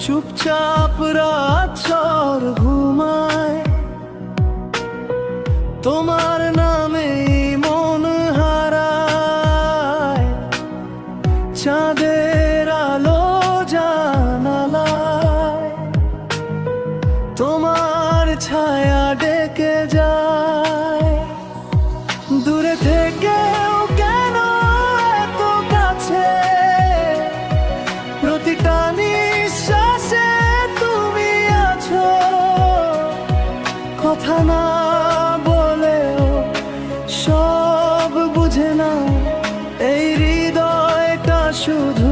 চুপচাপ রাতভর ঘুমায়, তোমার নামে মন হারায়। চাঁদের আলো জানালায়, তোমার ছায়া ডেকে যায়। দূরে থেকেও কেন এত কাছে, প্রতিটা নিঃশ্বাসে তুমি আছো। কথা না বলেও সব বুঝে না, এই হৃদয়টা শুধু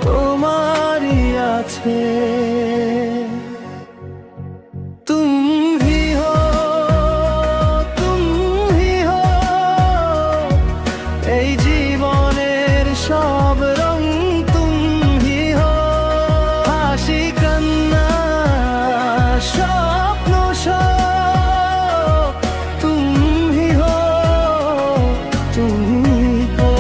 তোমারই আছে। এই জীবনের সব রং তুমি হো, হাসি কান্না স্বপ্ন সব তুমি হো, তুমি হো।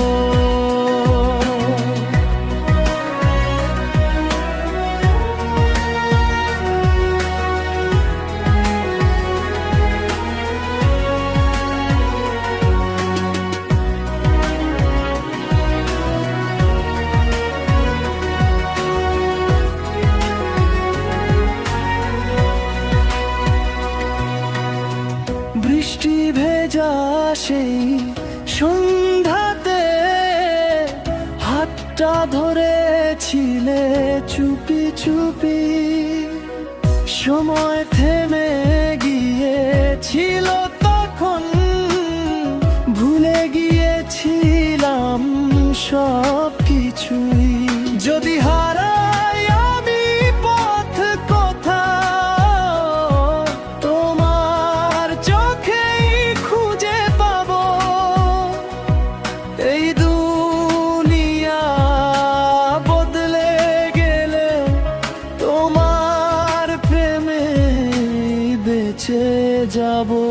বৃষ্টি ভেজা সেই সন্ধ্যাতে হাতটা ধরেছিলে চুপি চুপি। সময় থেমে গিয়েছিল তখন, ভুলে গিয়েছিলাম সব কিছুই। যদি হারাই আমি পথ কোথাও, তোমার চোখেই খুঁজে পাবো। এই দুনিয়া বদলে গেলে তোমার প্রেমে বেঁচে যাবো।